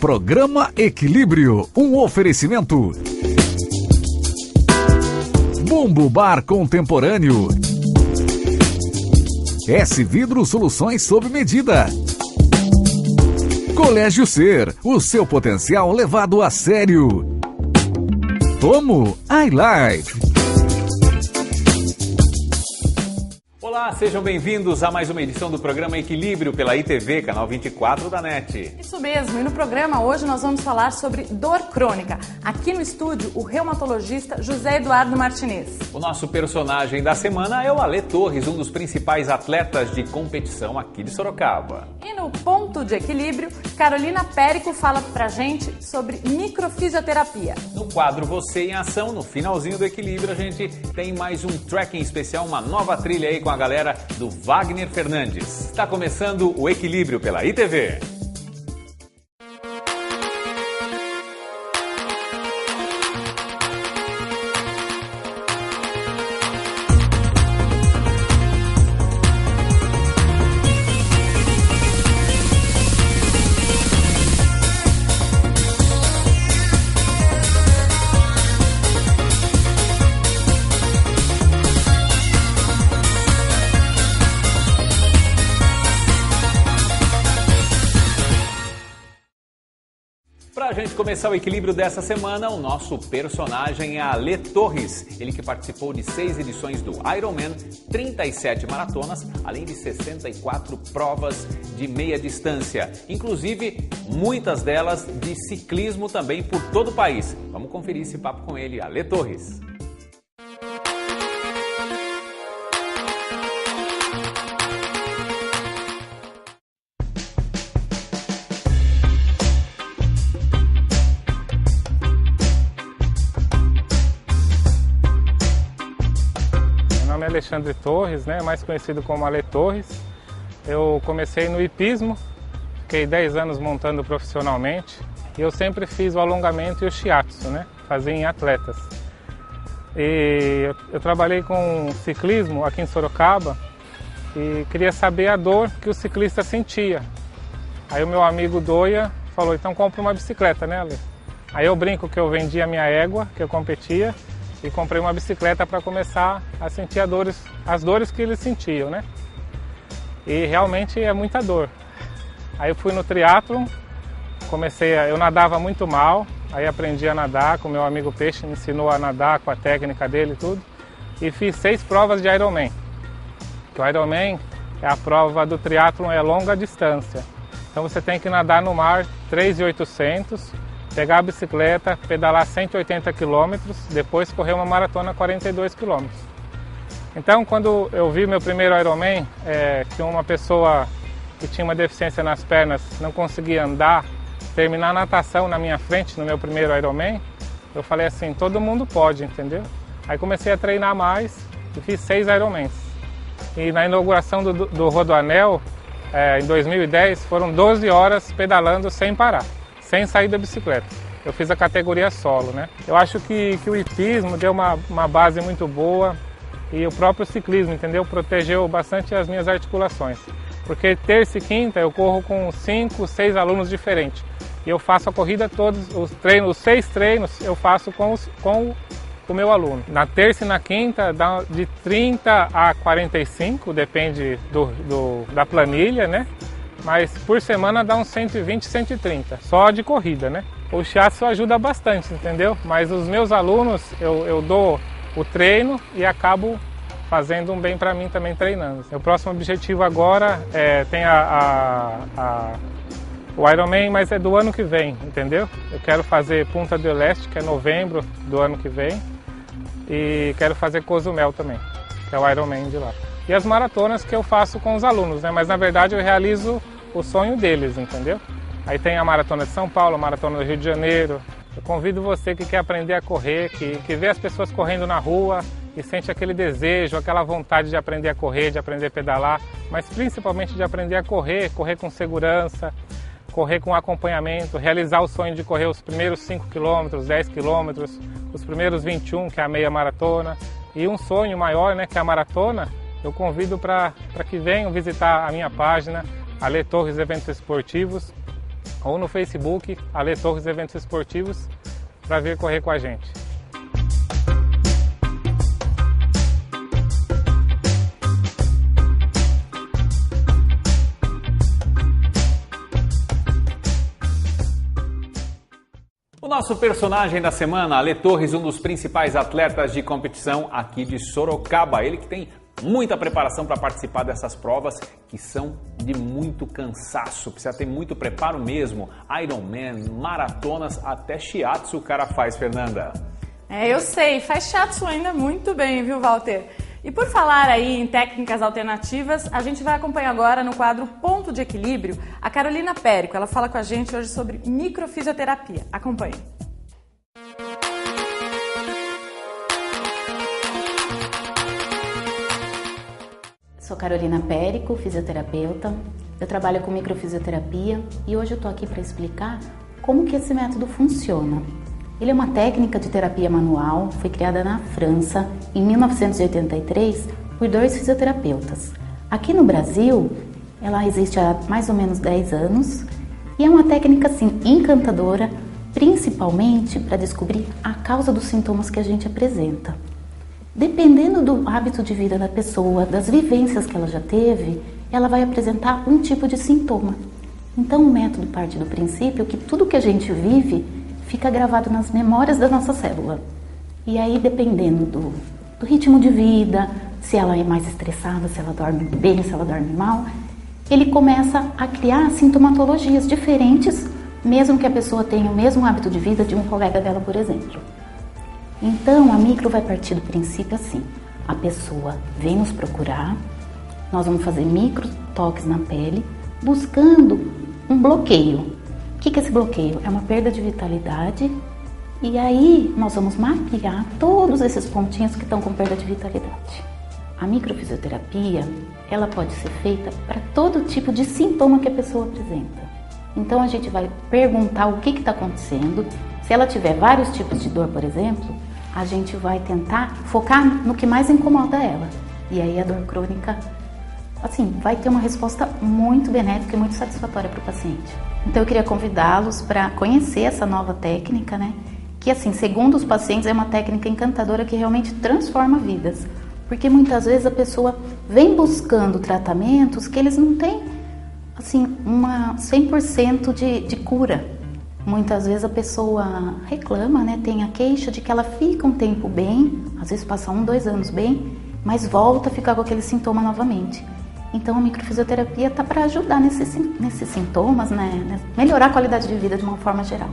Programa Equilíbrio, um oferecimento. Bumbo Bar Contemporâneo. S Vidro Soluções sob medida. Colégio Ser, o seu potencial levado a sério. Tomo iLife. Olá, sejam bem-vindos a mais uma edição do programa Equilíbrio pela ITV, canal 24 da NET. Isso mesmo, e no programa hoje nós vamos falar sobre dor crônica. Aqui no estúdio, o reumatologista José Eduardo Martinez. O nosso personagem da semana é o Ale Torres, um dos principais atletas de competição aqui de Sorocaba. E no Ponto de Equilíbrio, Carolina Périco fala pra gente sobre microfisioterapia. No quadro Você em Ação, no finalzinho do Equilíbrio, a gente tem mais um tracking especial, uma nova trilha aí com a galera do Wagner Fernandes. Está começando o Equilíbrio pela ITV. Para a gente começar o Equilíbrio dessa semana, o nosso personagem é Ale Torres. Ele que participou de 6 edições do Ironman, 37 maratonas, além de 64 provas de meia distância. Inclusive, muitas delas de ciclismo também por todo o país. Vamos conferir esse papo com ele, Ale Torres. Alexandre Torres, mais conhecido como Ale Torres. Eu comecei no hipismo, fiquei 10 anos montando profissionalmente e eu sempre fiz o alongamento e o shiatsu, fazia em atletas. E eu trabalhei com ciclismo aqui em Sorocaba e queria saber a dor que o ciclista sentia. Aí o meu amigo Doia falou, então compra uma bicicleta, Ale? Aí eu brinco que eu vendi a minha égua, que eu competia, e comprei uma bicicleta para começar a sentir as dores que eles sentiam, E realmente é muita dor. Aí eu fui no triatlon, eu nadava muito mal, aí aprendi a nadar, com meu amigo Peixe me ensinou a nadar com a técnica dele e tudo. E fiz 6 provas de Ironman. O Ironman é a prova do triatlon, é longa distância. Então você tem que nadar no mar 3.800, pegar a bicicleta, pedalar 180 km, depois correr uma maratona 42 km. Então, quando eu vi meu primeiro Ironman, que uma pessoa que tinha uma deficiência nas pernas não conseguia andar, terminar a natação na minha frente no meu primeiro Ironman, eu falei assim, todo mundo pode, entendeu? Aí comecei a treinar mais e fiz 6 Ironmans. E na inauguração do Rodoanel, em 2010, foram 12 horas pedalando sem parar, sem sair da bicicleta. Eu fiz a categoria solo, Eu acho que o hipismo deu uma base muito boa e o próprio ciclismo, entendeu? Protegeu bastante as minhas articulações. Porque terça e quinta eu corro com 5, 6 alunos diferentes. E eu faço a corrida todos, os 6 treinos eu faço com o meu aluno. Na terça e na quinta dá de 30 a 45, depende da planilha, Mas por semana dá uns 120, 130, só de corrida, O shiatsu ajuda bastante, entendeu? Mas os meus alunos, eu dou o treino e acabo fazendo um bem para mim também treinando. O próximo objetivo agora tem o Ironman, mas é do ano que vem, entendeu? Eu quero fazer Punta del Este, que é novembro do ano que vem, e quero fazer Cozumel também, que é o Ironman de lá. E as maratonas que eu faço com os alunos, Mas na verdade eu realizo o sonho deles, entendeu? Aí tem a Maratona de São Paulo, a Maratona do Rio de Janeiro. Eu convido você que quer aprender a correr, que vê as pessoas correndo na rua e sente aquele desejo, aquela vontade de aprender a correr, de aprender a pedalar, mas principalmente de aprender a correr com segurança, correr com acompanhamento, realizar o sonho de correr os primeiros 5 km, 10 km, os primeiros 21, que é a meia maratona, e um sonho maior, que é a maratona. Eu convido para que venham visitar a minha página, Ale Torres Eventos Esportivos, ou no Facebook, Ale Torres Eventos Esportivos, para vir correr com a gente. O nosso personagem da semana, Ale Torres, um dos principais atletas de competição aqui de Sorocaba. Ele que tem muita preparação para participar dessas provas que são de muito cansaço. Precisa ter muito preparo mesmo. Ironman, maratonas, até shiatsu o cara faz, Fernanda. Eu sei, faz shiatsu ainda muito bem, viu, Walter? E por falar aí em técnicas alternativas, a gente vai acompanhar agora no quadro Ponto de Equilíbrio a Carolina Périco. Ela fala com a gente hoje sobre microfisioterapia. Acompanhe. Sou Carolina Périco, fisioterapeuta. Eu trabalho com microfisioterapia e hoje eu tô aqui para explicar como que esse método funciona. Ele é uma técnica de terapia manual, foi criada na França em 1983 por 2 fisioterapeutas. Aqui no Brasil, ela existe há mais ou menos 10 anos e é uma técnica assim encantadora, principalmente para descobrir a causa dos sintomas que a gente apresenta. Dependendo do hábito de vida da pessoa, das vivências que ela já teve, ela vai apresentar um tipo de sintoma. Então o método parte do princípio que tudo que a gente vive fica gravado nas memórias da nossa célula. E aí, dependendo do ritmo de vida, se ela é mais estressada, se ela dorme bem, se ela dorme mal, ele começa a criar sintomatologias diferentes, mesmo que a pessoa tenha o mesmo hábito de vida de um colega dela, por exemplo. Então, a micro vai partir do princípio assim: a pessoa vem nos procurar, nós vamos fazer micro toques na pele, buscando um bloqueio. O que é esse bloqueio? É uma perda de vitalidade e aí nós vamos mapear todos esses pontinhos que estão com perda de vitalidade. A microfisioterapia, ela pode ser feita para todo tipo de sintoma que a pessoa apresenta. Então a gente vai perguntar o que está acontecendo. Se ela tiver vários tipos de dor, por exemplo, a gente vai tentar focar no que mais incomoda ela. E aí a dor crônica, assim, vai ter uma resposta muito benéfica e muito satisfatória para o paciente. Então eu queria convidá-los para conhecer essa nova técnica, né? Que assim, segundo os pacientes, é uma técnica encantadora que realmente transforma vidas. Porque muitas vezes a pessoa vem buscando tratamentos que eles não têm, assim, uma 100% de cura. Muitas vezes a pessoa reclama, né? Tem a queixa de que ela fica um tempo bem, às vezes passa 1, 2 anos bem, mas volta a ficar com aquele sintoma novamente. Então a microfisioterapia está para ajudar nesses sintomas, né? Melhorar a qualidade de vida de uma forma geral.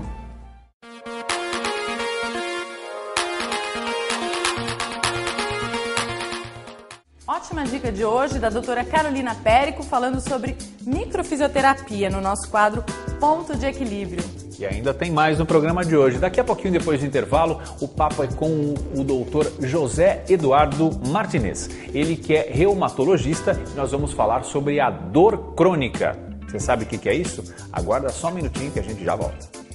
Ótima dica de hoje da doutora Carolina Périco falando sobre microfisioterapia no nosso quadro Ponto de Equilíbrio. E ainda tem mais no programa de hoje. Daqui a pouquinho, depois do intervalo, o papo é com o doutor José Eduardo Martinez. Ele que é reumatologista e nós vamos falar sobre a dor crônica. Você sabe o que é isso? Aguarda só um minutinho que a gente já volta.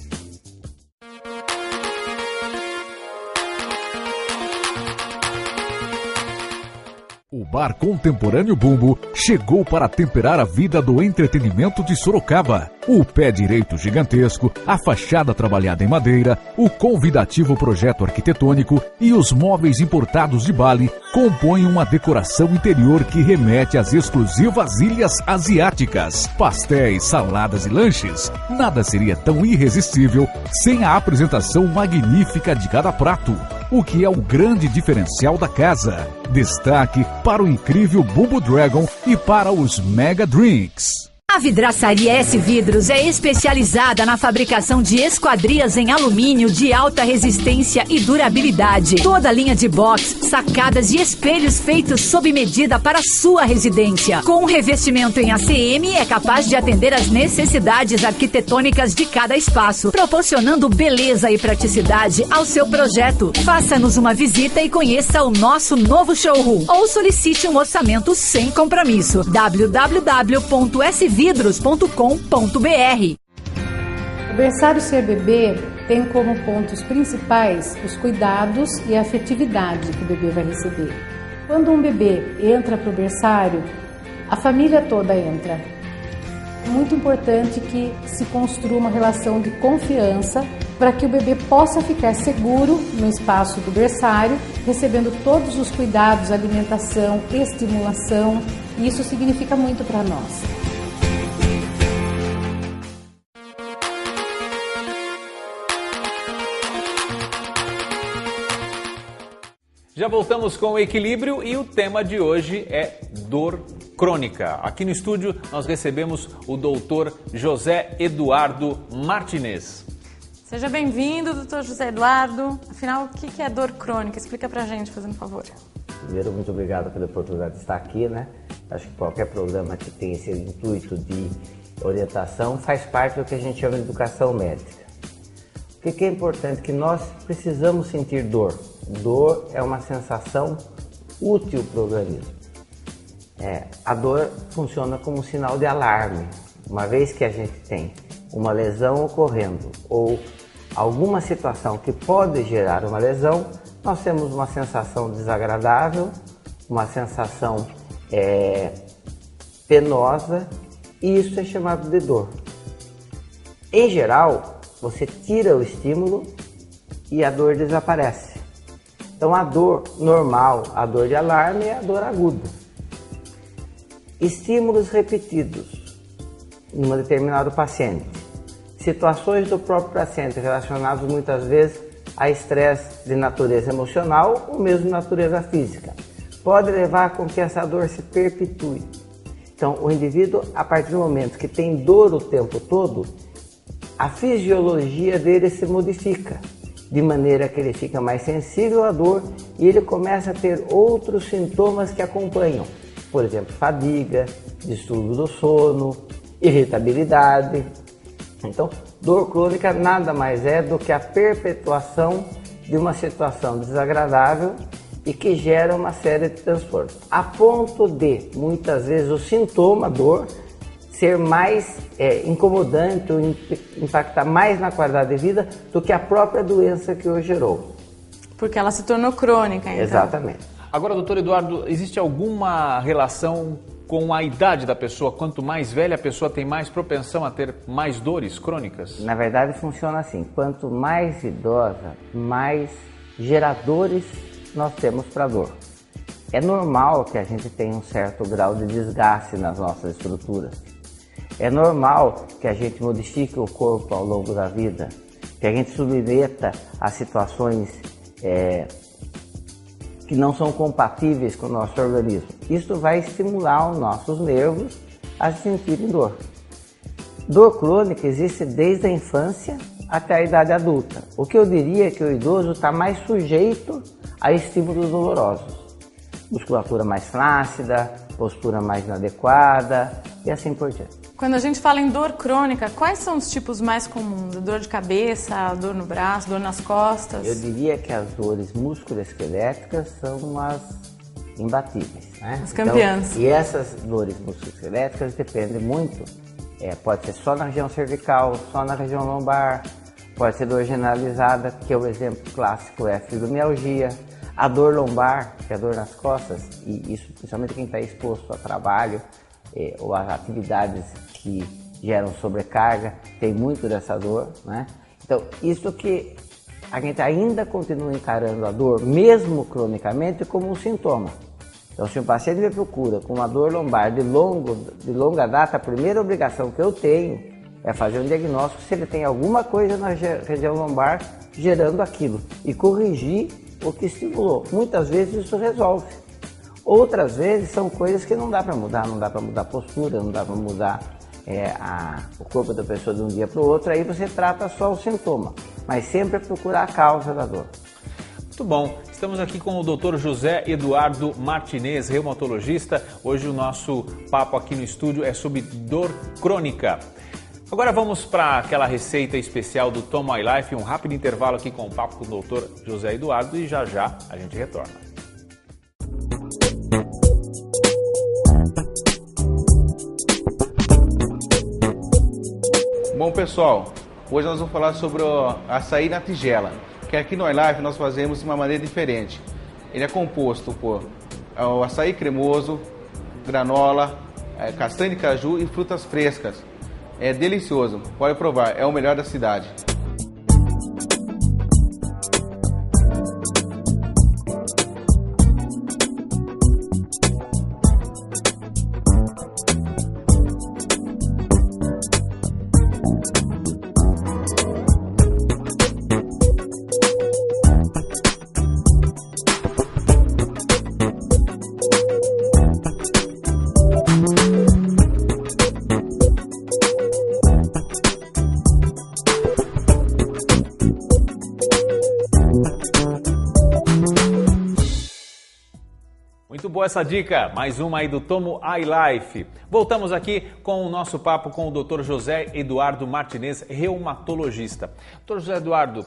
O Bar Contemporâneo Bumbo chegou para temperar a vida do entretenimento de Sorocaba. O pé direito gigantesco, a fachada trabalhada em madeira, o convidativo projeto arquitetônico e os móveis importados de Bali compõem uma decoração interior que remete às exclusivas ilhas asiáticas. Pastéis, saladas e lanches, nada seria tão irresistível sem a apresentação magnífica de cada prato, o que é o grande diferencial da casa. Destaque para o incrível Bumbo Dragon e para os Mega Drinks. A Vidraçaria S Vidros é especializada na fabricação de esquadrias em alumínio de alta resistência e durabilidade. Toda a linha de box, sacadas e espelhos feitos sob medida para sua residência. Com revestimento em ACM, é capaz de atender às necessidades arquitetônicas de cada espaço, proporcionando beleza e praticidade ao seu projeto. Faça-nos uma visita e conheça o nosso novo showroom ou solicite um orçamento sem compromisso. www.svidros.com.br. O berçário Ser Bebê tem como pontos principais os cuidados e a afetividade que o bebê vai receber. Quando um bebê entra para o berçário, a família toda entra. É muito importante que se construa uma relação de confiança para que o bebê possa ficar seguro no espaço do berçário, recebendo todos os cuidados, alimentação, estimulação, e isso significa muito para nós. Já voltamos com o equilíbrio e o tema de hoje é dor crônica. Aqui no estúdio nós recebemos o doutor José Eduardo Martinez. Seja bem-vindo, doutor José Eduardo. Afinal, o que é dor crônica? Explica pra gente, fazendo um favor. Primeiro, muito obrigado pela oportunidade de estar aqui, né? Acho que qualquer programa que tenha esse intuito de orientação faz parte do que a gente chama de educação médica. O que é importante? Que nós precisamos sentir dor. Dor é uma sensação útil para o organismo. A dor funciona como um sinal de alarme. Uma vez que a gente tem uma lesão ocorrendo ou alguma situação que pode gerar uma lesão, nós temos uma sensação desagradável, uma sensação penosa, e isso é chamado de dor. Em geral, você tira o estímulo e a dor desaparece. Então a dor normal, a dor de alarme, é a dor aguda. Estímulos repetidos em um determinado paciente. Situações do próprio paciente relacionadas muitas vezes a estresse de natureza emocional ou mesmo de natureza física. Pode levar com que essa dor se perpetue. Então o indivíduo, a partir do momento que tem dor o tempo todo, a fisiologia dele se modifica, de maneira que ele fica mais sensível à dor e ele começa a ter outros sintomas que acompanham. Por exemplo, fadiga, distúrbio do sono, irritabilidade. Então, dor crônica nada mais é do que a perpetuação de uma situação desagradável e que gera uma série de transtornos. A ponto de, muitas vezes, o sintoma, dor, ser mais incomodante ou impactar mais na qualidade de vida do que a própria doença que o gerou. Porque ela se tornou crônica, então. Exatamente. Agora, doutor Eduardo, existe alguma relação com a idade da pessoa? Quanto mais velha a pessoa tem mais propensão a ter mais dores crônicas? Na verdade, funciona assim. Quanto mais idosa, mais geradores nós temos para dor. É normal que a gente tenha um certo grau de desgaste nas nossas estruturas. É normal que a gente modifique o corpo ao longo da vida, que a gente submeta a situações que não são compatíveis com o nosso organismo. Isso vai estimular os nossos nervos a sentirem dor. Dor crônica existe desde a infância até a idade adulta. O que eu diria é que o idoso está mais sujeito a estímulos dolorosos. Musculatura mais flácida, postura mais inadequada e assim por diante. Quando a gente fala em dor crônica, quais são os tipos mais comuns? Dor de cabeça, dor no braço, dor nas costas? Eu diria que as dores musculoesqueléticas são as imbatíveis, né? As campeãs. Então, e essas dores musculoesqueléticas dependem muito. Pode ser só na região cervical, só na região lombar, pode ser dor generalizada, que é o exemplo clássico, é a fibromialgia. A dor lombar, que é a dor nas costas, e isso principalmente quem está exposto a trabalho ou a atividades que geram sobrecarga, tem muito dessa dor, né? Então, isso que a gente ainda continua encarando a dor, mesmo cronicamente, como um sintoma. Então, se um paciente me procura com uma dor lombar de longa data, a primeira obrigação que eu tenho é fazer um diagnóstico se ele tem alguma coisa na região lombar gerando aquilo e corrigir o que estimulou. Muitas vezes isso resolve. Outras vezes são coisas que não dá para mudar, não dá para mudar a postura, não dá para mudar o corpo da pessoa de um dia para o outro, aí você trata só o sintoma, mas sempre procurar a causa da dor. Muito bom, estamos aqui com o Dr. José Eduardo Martinez, reumatologista. Hoje o nosso papo aqui no estúdio é sobre dor crônica. Agora vamos para aquela receita especial do Tom My Life, um rápido intervalo aqui com o papo com o Dr. José Eduardo e já já a gente retorna. Bom pessoal, hoje nós vamos falar sobre o açaí na tigela, que aqui no iLife nós fazemos de uma maneira diferente. Ele é composto por o açaí cremoso, granola, castanha de caju e frutas frescas. É delicioso, pode provar, é o melhor da cidade. Muito boa essa dica, mais uma aí do Tomo iLife. Voltamos aqui com o nosso papo com o Dr. José Eduardo Martinez, reumatologista. Dr. José Eduardo,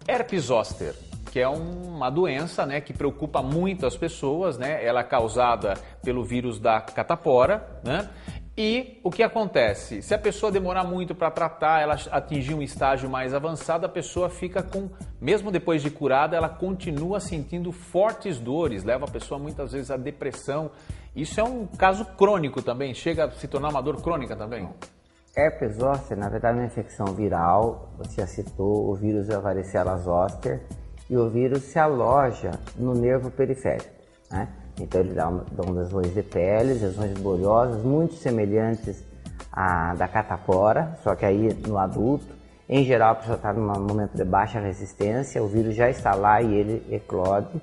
herpes zoster, que é uma doença, né, que preocupa muito as pessoas, né? Ela é causada pelo vírus da catapora, né? E o que acontece? Se a pessoa demorar muito para tratar, ela atingir um estágio mais avançado, a pessoa fica com, mesmo depois de curada, ela continua sentindo fortes dores, leva a pessoa muitas vezes à depressão. Isso é um caso crônico também, chega a se tornar uma dor crônica também? Herpes zoster, na verdade, é uma infecção viral, você já citou, o vírus é a varicela zoster, e o vírus se aloja no nervo periférico, né? Então ele dá lesões de pele, lesões bolhosas, muito semelhantes à da catapora, só que aí no adulto. Em geral a pessoa está num momento de baixa resistência, o vírus já está lá e ele eclode.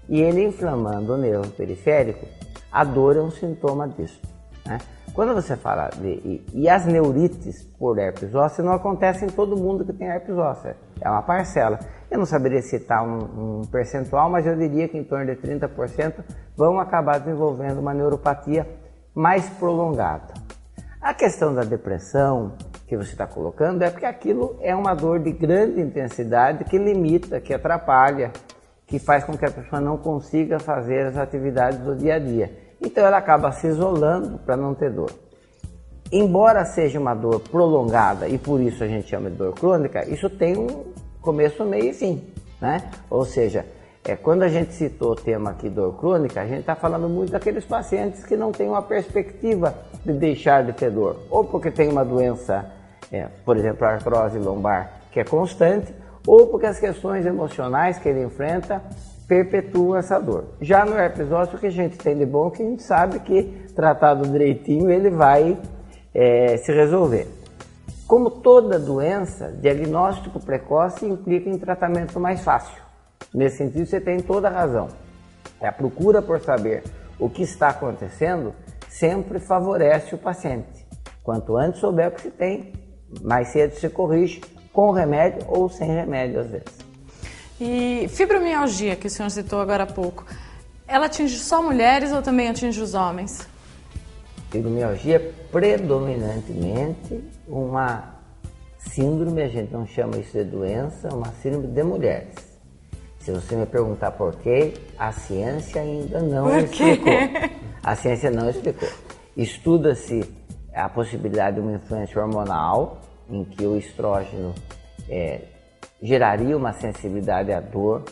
E ele inflamando o nervo periférico, a dor é um sintoma disso, né? Quando você fala e as neurites por herpes zoster não acontecem em todo mundo que tem herpes zoster, é uma parcela. Eu não saberia citar um percentual, mas eu diria que em torno de 30% vão acabar desenvolvendo uma neuropatia mais prolongada. A questão da depressão que você está colocando é porque aquilo é uma dor de grande intensidade que limita, que atrapalha, que faz com que a pessoa não consiga fazer as atividades do dia a dia. Então ela acaba se isolando para não ter dor. Embora seja uma dor prolongada e por isso a gente chama de dor crônica, isso tem um começo, meio e fim, né? Ou seja, quando a gente citou o tema aqui dor crônica, a gente está falando muito daqueles pacientes que não têm uma perspectiva de deixar de ter dor, ou porque tem uma doença, por exemplo, a artrose lombar, que é constante, ou porque as questões emocionais que ele enfrenta perpetuam essa dor. Já no herpes zoster, o que a gente tem de bom é que a gente sabe que, tratado direitinho, ele vai se resolver. Como toda doença, diagnóstico precoce implica em tratamento mais fácil. Nesse sentido, você tem toda a razão. A procura por saber o que está acontecendo sempre favorece o paciente. Quanto antes souber o que se tem, mais cedo se corrige, com remédio ou sem remédio às vezes. E fibromialgia, que o senhor citou agora há pouco, ela atinge só mulheres ou também atinge os homens? Fibromialgia é predominantemente uma síndrome, a gente não chama isso de doença, é uma síndrome de mulheres. Se você me perguntar por quê, a ciência ainda não explicou. A ciência não explicou. Estuda-se a possibilidade de uma influência hormonal, em que o estrógeno geraria uma sensibilidade à dor.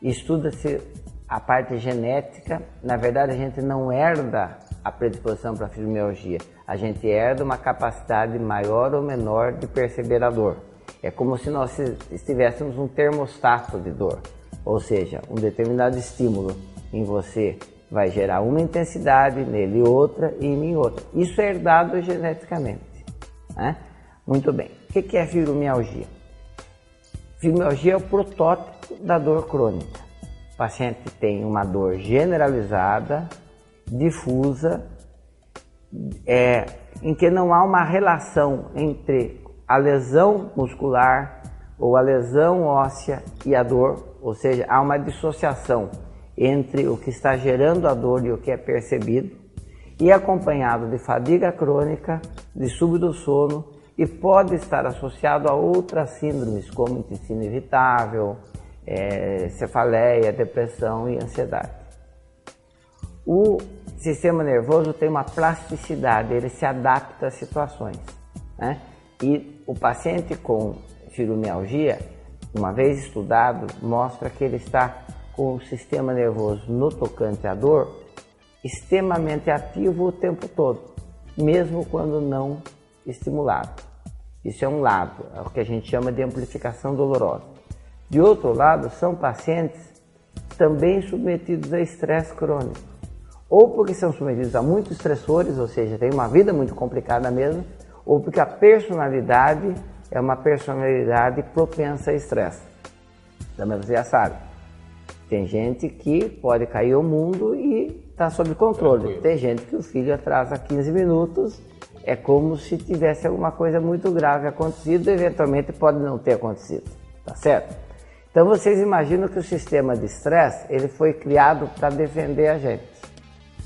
Estuda-se a parte genética. Na verdade, a gente não herda a predisposição para a fibromialgia. A gente herda uma capacidade maior ou menor de perceber a dor. É como se nós estivéssemos um termostato de dor. Ou seja, um determinado estímulo em você vai gerar uma intensidade, nele outra e em mim outra. Isso é herdado geneticamente, né? Muito bem. O que é fibromialgia? Fibromialgia é o protótipo da dor crônica. O paciente tem uma dor generalizada, difusa, em que não há uma relação entre a lesão muscular ou a lesão óssea e a dor, ou seja, há uma dissociação entre o que está gerando a dor e o que é percebido, e acompanhado de fadiga crônica, de súbito sono, e pode estar associado a outras síndromes como intestino irritável, cefaleia, depressão e ansiedade. O sistema nervoso tem uma plasticidade, ele se adapta às situações, né? E o paciente com fibromialgia, uma vez estudado, mostra que ele está com o sistema nervoso no tocante à dor extremamente ativo o tempo todo, mesmo quando não estimulado. Isso é um lado, é o que a gente chama de amplificação dolorosa. De outro lado, são pacientes também submetidos a estresse crônico, ou porque são submetidos a muitos estressores, ou seja, têm uma vida muito complicada mesmo, ou porque a personalidade é uma personalidade propensa a estresse. Também você já sabe, tem gente que pode cair ao mundo e está sob controle. Tem gente que o filho atrasa 15 minutos, é como se tivesse alguma coisa muito grave acontecido, eventualmente pode não ter acontecido, tá certo? Então vocês imaginam que o sistema de estresse, ele foi criado para defender a gente.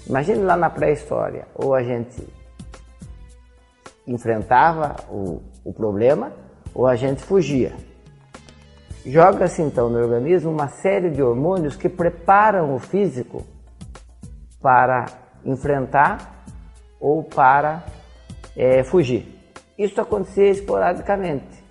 Imagine lá na pré-história, ou a gente enfrentava o problema, ou a gente fugia. Joga-se então no organismo uma série de hormônios que preparam o físico para enfrentar ou para fugir. Isso acontecia esporadicamente.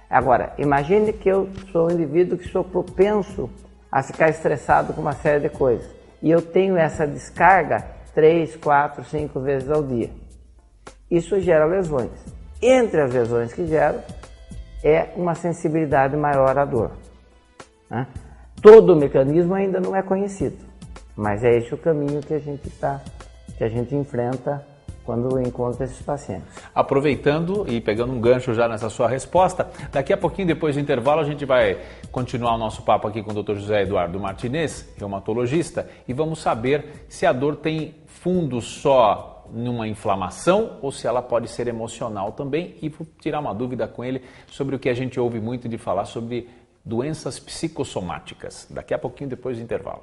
Agora, imagine que eu sou um indivíduo que sou propenso a ficar estressado com uma série de coisas. E eu tenho essa descarga 3, 4, 5 vezes ao dia. Isso gera lesões. Entre as lesões que geram, é uma sensibilidade maior à dor. Todo o mecanismo ainda não é conhecido, mas é esse o caminho que a gente enfrenta quando encontra esses pacientes. Aproveitando e pegando um gancho já nessa sua resposta, daqui a pouquinho, depois do intervalo, a gente vai continuar o nosso papo aqui com o Dr. José Eduardo Martinez, reumatologista, e vamos saber se a dor tem fundo só numa inflamação ou se ela pode ser emocional também, e vou tirar uma dúvida com ele sobre o que a gente ouve muito de falar sobre doenças psicossomáticas. Daqui a pouquinho, depois do intervalo.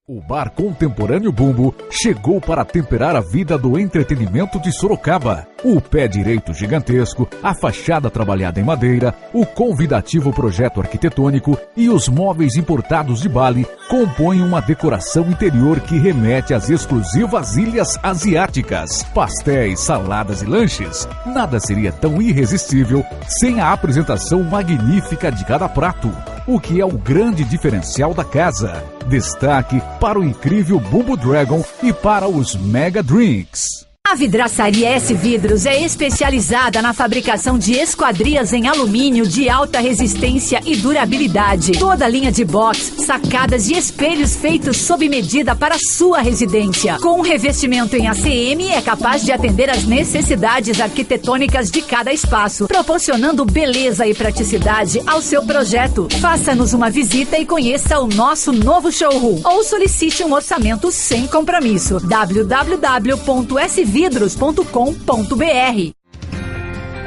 O Bar Contemporâneo Bumbo chegou para temperar a vida do entretenimento de Sorocaba. O pé direito gigantesco, a fachada trabalhada em madeira, o convidativo projeto arquitetônico e os móveis importados de Bali compõem uma decoração interior que remete às exclusivas ilhas asiáticas. Pastéis, saladas e lanches, nada seria tão irresistível sem a apresentação magnífica de cada prato, o que é o grande diferencial da casa. Destaque para o incrível Bumbo Dragon e para os Mega Drinks. A Vidraçaria S Vidros é especializada na fabricação de esquadrias em alumínio de alta resistência e durabilidade. Toda linha de box, sacadas e espelhos feitos sob medida para sua residência. Com revestimento em ACM, é capaz de atender às necessidades arquitetônicas de cada espaço, proporcionando beleza e praticidade ao seu projeto. Faça-nos uma visita e conheça o nosso novo showroom ou solicite um orçamento sem compromisso. www.svidros.com.br.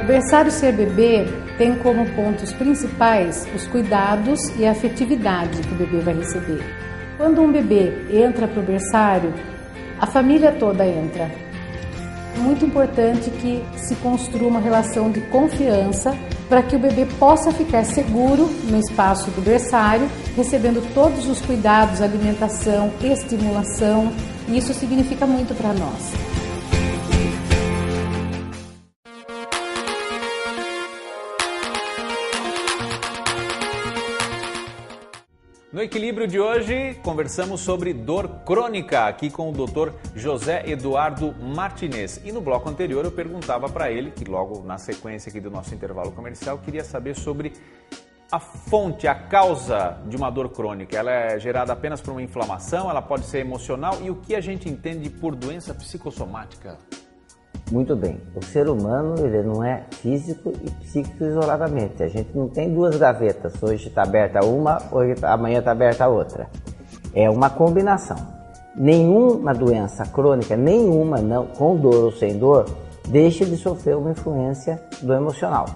O berçário ser bebê tem como pontos principais os cuidados e a afetividade que o bebê vai receber. Quando um bebê entra para o berçário, a família toda entra. É muito importante que se construa uma relação de confiança para que o bebê possa ficar seguro no espaço do berçário, recebendo todos os cuidados, alimentação, estimulação, e isso significa muito para nós. No Equilíbrio de hoje, conversamos sobre dor crônica, aqui com o Dr. José Eduardo Martinez. E no bloco anterior eu perguntava para ele, que logo na sequência aqui do nosso intervalo comercial, queria saber sobre a fonte, a causa de uma dor crônica. Ela é gerada apenas por uma inflamação, ela pode ser emocional, e o que a gente entende por doença psicossomática? Muito bem, o ser humano ele não é físico e psíquico isoladamente. A gente não tem duas gavetas, hoje está aberta uma, amanhã está aberta a outra. É uma combinação. Nenhuma doença crônica, nenhuma não, com dor ou sem dor, deixa de sofrer uma influência do emocional.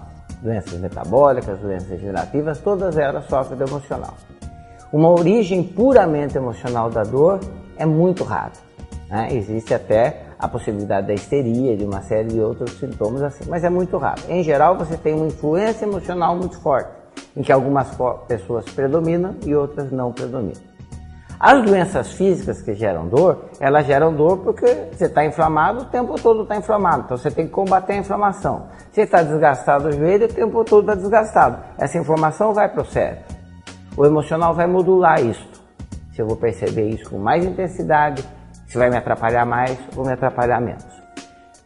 Doenças metabólicas, doenças degenerativas, todas elas sofrem do emocional. Uma origem puramente emocional da dor é muito rara, né? Existe até a possibilidade da histeria, de uma série de outros sintomas assim, mas é muito raro. Em geral, você tem uma influência emocional muito forte, em que algumas pessoas predominam e outras não predominam. As doenças físicas que geram dor, elas geram dor porque você está inflamado, o tempo todo está inflamado, então você tem que combater a inflamação. Você está desgastado o joelho, o tempo todo está desgastado. Essa inflamação vai para o cérebro. O emocional vai modular isso. se eu vou perceber isso com mais intensidade, se vai me atrapalhar mais ou me atrapalhar menos.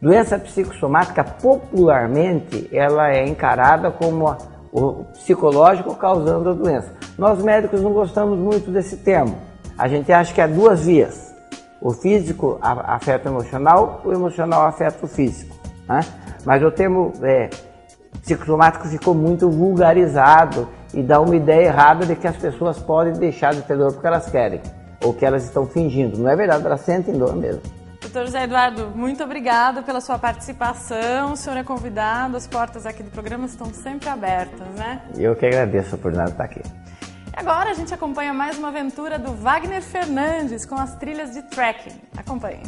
Doença psicossomática, popularmente, ela é encarada como o psicológico causando a doença. Nós médicos não gostamos muito desse termo. A gente acha que é duas vias. O físico afeta o emocional afeta o físico. Né? Mas o termo psicossomático ficou muito vulgarizado e dá uma ideia errada de que as pessoas podem deixar de ter dor porque elas querem, ou que elas estão fingindo. Não é verdade, elas sentem dor mesmo. Doutor José Eduardo, muito obrigado pela sua participação. O senhor é convidado, as portas aqui do programa estão sempre abertas, né? Eu que agradeço a oportunidade de estar aqui. E agora a gente acompanha mais uma aventura do Wagner Fernandes com as trilhas de trekking. Acompanhe.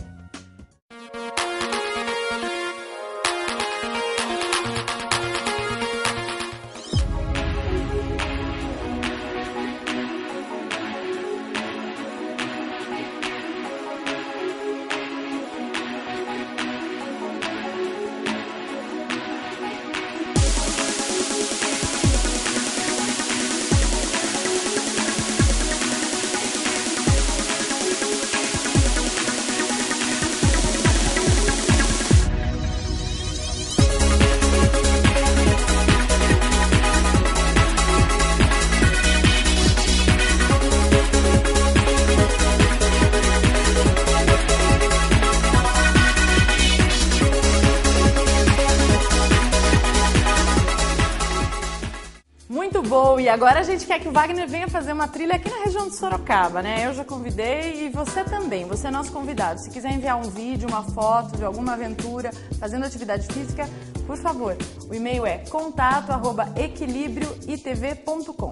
E agora a gente quer que o Wagner venha fazer uma trilha aqui na região de Sorocaba, né? Eu já convidei e você também, você é nosso convidado. Se quiser enviar um vídeo, uma foto de alguma aventura fazendo atividade física, por favor. O e-mail é contato@equilibrioitv.com.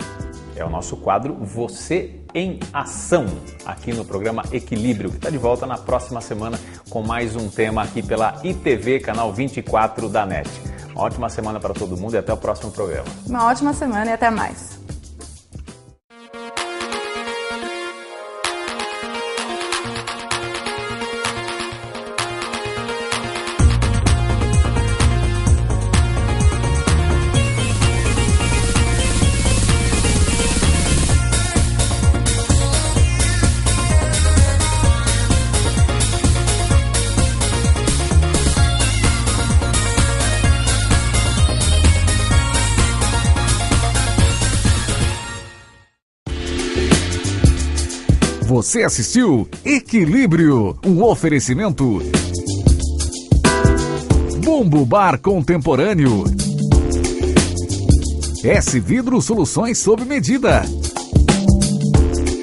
É o nosso quadro Você em Ação, aqui no programa Equilíbrio, que está de volta na próxima semana com mais um tema aqui pela ITV, canal 24 da NET. Uma ótima semana para todo mundo e até o próximo programa. Uma ótima semana e até mais. Você assistiu Equilíbrio, um oferecimento Bumbo Bar Contemporâneo, S Vidro Soluções sob medida,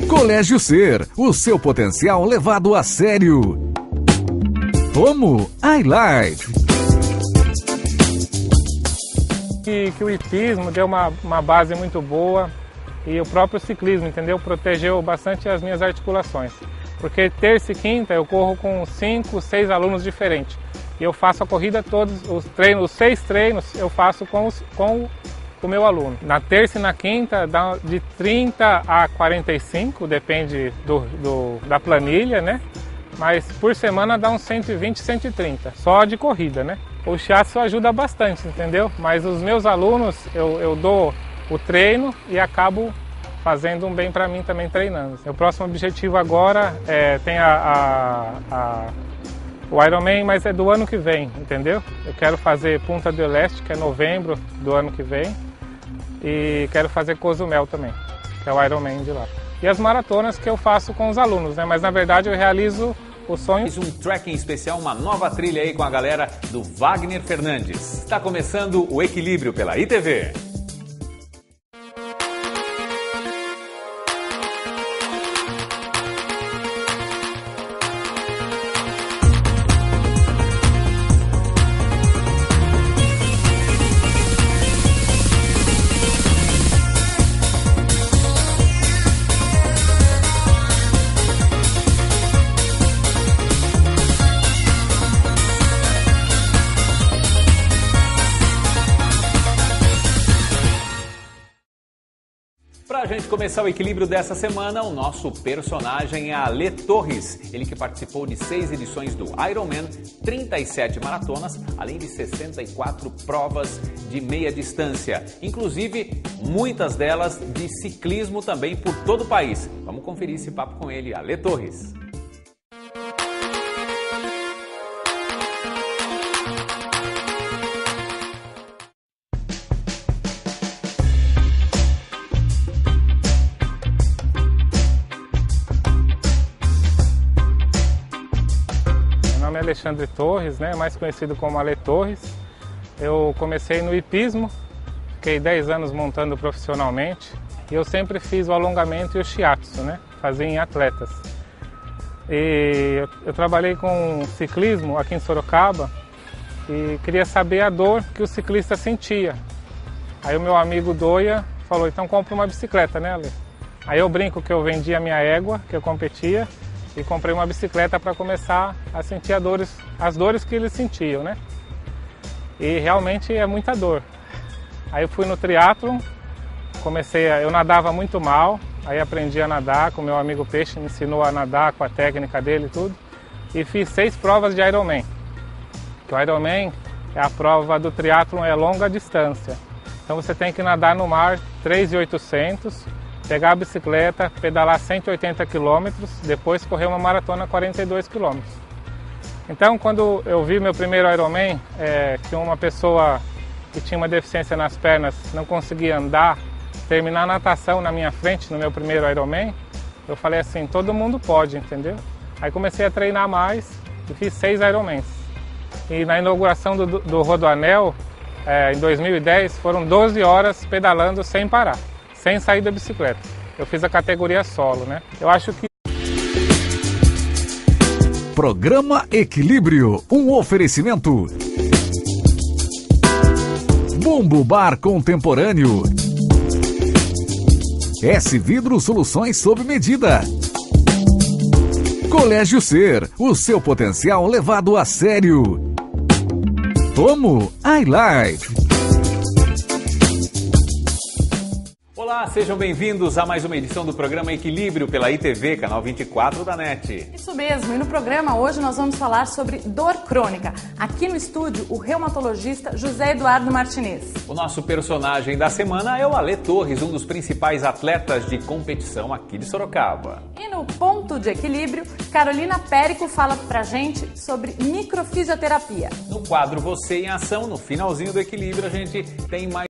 Colégio Ser, o seu potencial levado a sério, Tomo iLife. Que o hipismo deu uma base muito boa. E o próprio ciclismo, entendeu? Protegeu bastante as minhas articulações. Porque terça e quinta eu corro com 5, 6 alunos diferentes. E eu faço a corrida todos, os 6 treinos eu faço com o meu aluno. Na terça e na quinta dá de 30 a 45, depende da planilha, né? Mas por semana dá uns 120, 130, só de corrida, né? O shiatsu ajuda bastante, entendeu? Mas os meus alunos eu dou o treino e acabo fazendo um bem para mim também treinando. O próximo objetivo agora tem o Ironman, mas é do ano que vem, entendeu? Eu quero fazer Punta del Este, que é novembro do ano que vem, e quero fazer Cozumel também, que é o Ironman de lá. E as maratonas que eu faço com os alunos, né? Mas na verdade eu realizo o sonho. Fiz um trekking especial, uma nova trilha aí com a galera do Wagner Fernandes. Está começando o Equilíbrio pela ITV. Para a gente começar o equilíbrio dessa semana, o nosso personagem é Ale Torres. Ele que participou de 6 edições do Ironman, 37 maratonas, além de 64 provas de meia distância. Inclusive, muitas delas de ciclismo também por todo o país. Vamos conferir esse papo com ele, Ale Torres. Meu nome é Alexandre Torres, mais conhecido como Ale Torres. Eu comecei no hipismo, fiquei 10 anos montando profissionalmente e eu sempre fiz o alongamento e o shiatsu, fazia em atletas. E eu trabalhei com ciclismo aqui em Sorocaba e queria saber a dor que o ciclista sentia. Aí o meu amigo Doia falou, então compra uma bicicleta, Ale? Aí eu brinco que eu vendi a minha égua, que eu competia, e comprei uma bicicleta para começar a sentir as dores que eles sentiam, E realmente é muita dor. Aí eu fui no triatlon, eu nadava muito mal, aí aprendi a nadar com meu amigo Peixe, me ensinou a nadar com a técnica dele e tudo. E fiz 6 provas de Ironman. O Ironman é a prova do triatlon, é longa distância. Então você tem que nadar no mar 3.800, pegar a bicicleta, pedalar 180 km, depois correr uma maratona 42 km. Então, quando eu vi meu primeiro Ironman, que uma pessoa que tinha uma deficiência nas pernas não conseguia andar, terminar a natação na minha frente, no meu primeiro Ironman, eu falei assim, todo mundo pode, entendeu? Aí comecei a treinar mais e fiz 6 Ironmans. E na inauguração do Rodoanel, em 2010, foram 12 horas pedalando sem parar, sem sair da bicicleta. Eu fiz a categoria solo, Eu acho que... Programa Equilíbrio, um oferecimento. Bumbo Bar Contemporâneo. S Vidro Soluções sob medida. Colégio Ser, o seu potencial levado a sério. Tomo iLife. Olá, sejam bem-vindos a mais uma edição do programa Equilíbrio pela ITV, canal 24 da NET. Isso mesmo, e no programa hoje nós vamos falar sobre dor crônica. Aqui no estúdio, o reumatologista José Eduardo Martinez. O nosso personagem da semana é o Ale Torres, um dos principais atletas de competição aqui de Sorocaba. E no Ponto de Equilíbrio, Carolina Périco fala pra gente sobre microfisioterapia. No quadro Você em Ação, no finalzinho do Equilíbrio, a gente tem mais